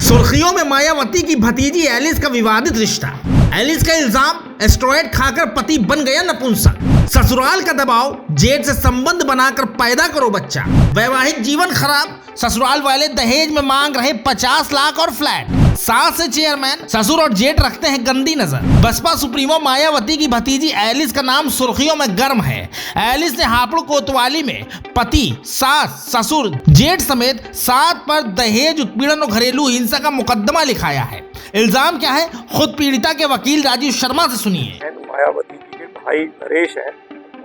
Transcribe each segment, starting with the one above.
सुर्खियों में मायावती की भतीजी एलिस का विवादित रिश्ता। एलिस का इल्जाम, एस्टेरॉयड खाकर पति बन गया नपुंसक। ससुराल का दबाव, जेठ से संबंध बनाकर पैदा करो बच्चा। वैवाहिक जीवन खराब, ससुराल वाले दहेज में मांग रहे 50 लाख और फ्लैट। सास से चेयरमैन, ससुर और जेठ रखते हैं गंदी नजर। बसपा सुप्रीमो मायावती की भतीजी एलिस का नाम सुर्खियों में गर्म है। एलिस ने हापुड़ कोतवाली में पति, सास, ससुर, जेठ समेत 7 पर दहेज उत्पीड़न और घरेलू हिंसा का मुकदमा लिखाया है। इल्जाम क्या है, खुद पीड़िता के वकील राजीव शर्मा से सुनिए। मायावती जी के भाई नरेश है,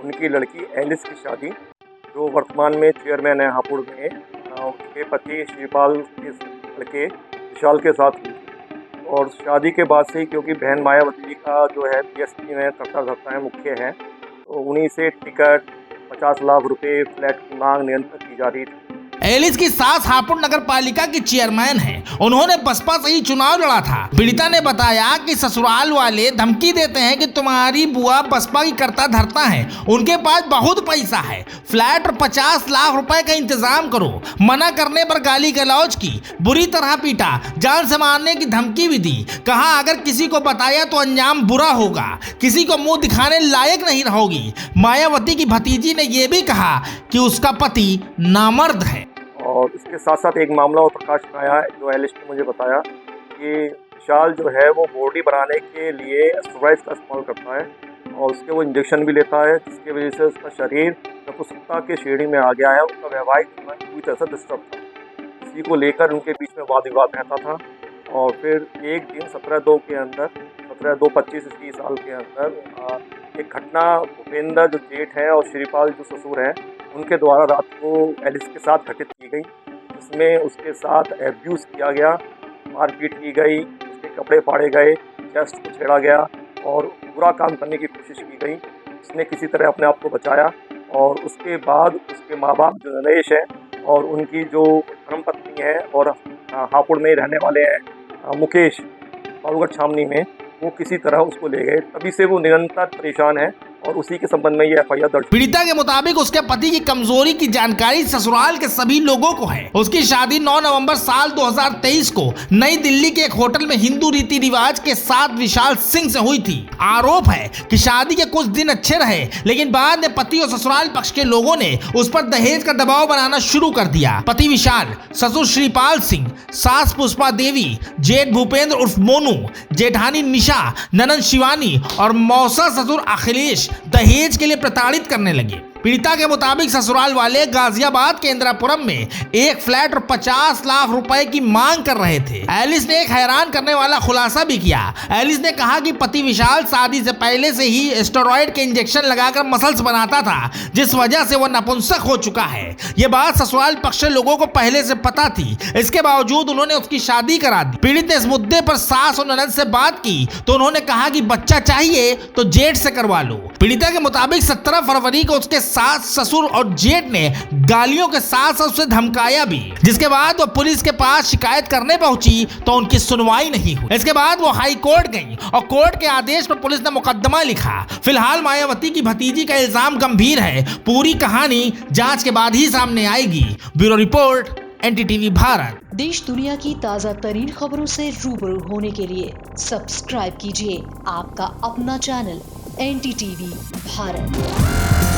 उनकी लड़की एलिस की शादी, जो वर्तमान में चेयरमैन है हापुड़ में, उनके पति श्रीपाल के लड़के विशाल के साथ हुई। और शादी के बाद से ही, क्योंकि बहन मायावती जी का जो है बीएसपी में करता है, मुख्य है, तो उन्हीं से टिकट, 50 लाख रुपए, फ्लैट की मांग निरंतर की जा रही थी। एलिस की सास हापुड़ नगर पालिका की चेयरमैन है। उन्होंने बसपा से ही चुनाव लड़ा था। पीड़िता ने बताया कि ससुराल वाले धमकी देते हैं कि तुम्हारी बुआ बसपा की करता धरता है, उनके पास बहुत पैसा है, फ्लैट और 50 लाख रुपए का इंतजाम करो। मना करने पर गाली गलौज की, बुरी तरह पीटा, जान से मारने की धमकी भी दी। कहा अगर किसी को बताया तो अंजाम बुरा होगा, किसी को मुंह दिखाने लायक नहीं रहोगी। मायावती की भतीजी ने यह भी कहा कि उसका पति नामर्द है। और इसके साथ साथ एक मामला और प्रकाश में आया है, जो एलिस ने मुझे बताया कि विशाल जो है वो बॉडी बनाने के लिए एस्टेरॉयड्स का इस्तेमाल करता है और उसके वो इंजेक्शन भी लेता है, जिसकी वजह से उसका शरीर नपुंसकता के श्रेणी में आ गया है। उसका वैवाहिक जीवन पूरी तरह से डिस्टर्ब था। इसी को लेकर उनके बीच में वाद विवाद रहता था। और फिर एक दिन 17/2/25 इसी साल के अंदर एक घटना भूपेंद्र जो जेठ है और श्रीपाल जो ससुर है, उनके द्वारा रात को एलिस के साथ घटित की गई, जिसमें उसके साथ एब्यूज़ किया गया, मारपीट की गई, उसके कपड़े फाड़े गए, चेस्ट को छेड़ा गया और बुरा काम करने की कोशिश की गई। उसने किसी तरह अपने आप को बचाया और उसके बाद उसके माँ बाप जो नरेश है और उनकी जो धर्मपत्नी है और हापुड़ में रहने वाले हैं मुकेश, बालूगढ़ छावनी में, वो किसी तरह उसको ले गए। तभी से वो निरंतर परेशान है और उसी के संबंध में ये एफआईआर दर्ज। पीड़िता के मुताबिक उसके पति की कमजोरी की जानकारी ससुराल के सभी लोगों को है। उसकी शादी 9 नवंबर साल 2023 को नई दिल्ली के एक होटल में हिंदू रीति रिवाज के साथ विशाल सिंह से हुई थी। आरोप है कि शादी के कुछ दिन अच्छे रहे, लेकिन बाद में पति और ससुराल पक्ष के लोगों ने उस पर दहेज का दबाव बनाना शुरू कर दिया। पति विशाल, ससुर श्रीपाल सिंह, सास पुष्पा देवी, जेठ भूपेंद्र उर्फ मोनू, जेठानी निशा, ननद शिवानी और मौसा ससुर अखिलेश दहेज के लिए प्रताड़ित करने लगे। पीड़िता के मुताबिक ससुराल वाले गाजियाबाद के इंदिरापुरम में एक फ्लैट और 50 लाख रुपए की मांग कर रहे थे। एलिस ने एक हैरान करने वाला खुलासा भी किया। एलिस ने कहा कि पति विशाल शादी से पहले से ही एस्टेरॉयड के इंजेक्शन लगाकर मसल्स बनाता था, जिस वजह से वह नपुंसक हो चुका है। ये बात ससुराल पक्ष के लोगों को पहले से पता थी, इसके बावजूद उन्होंने उसकी शादी करा दी। पीड़ित ने इस मुद्दे पर सास और ननद से बात की तो उन्होंने कहा कि बच्चा चाहिए तो जेठ से करवा लो। पीड़िता के मुताबिक 17 फरवरी को उसके सास, ससुर और जेठ ने गालियों के साथ उसे धमकाया भी, जिसके बाद वो पुलिस के पास शिकायत करने पहुंची तो उनकी सुनवाई नहीं हुई। इसके बाद वो हाई कोर्ट गई और कोर्ट के आदेश पर पुलिस ने मुकदमा लिखा। फिलहाल मायावती की भतीजी का इल्जाम गंभीर है। पूरी कहानी जांच के बाद ही सामने आएगी। Bureau report, NDTV Bharat. देश दुनिया की ताज़ा तरीन खबरों से रूबरू होने के लिए सब्सक्राइब कीजिए आपका अपना चैनल एनडीटीवी भारत।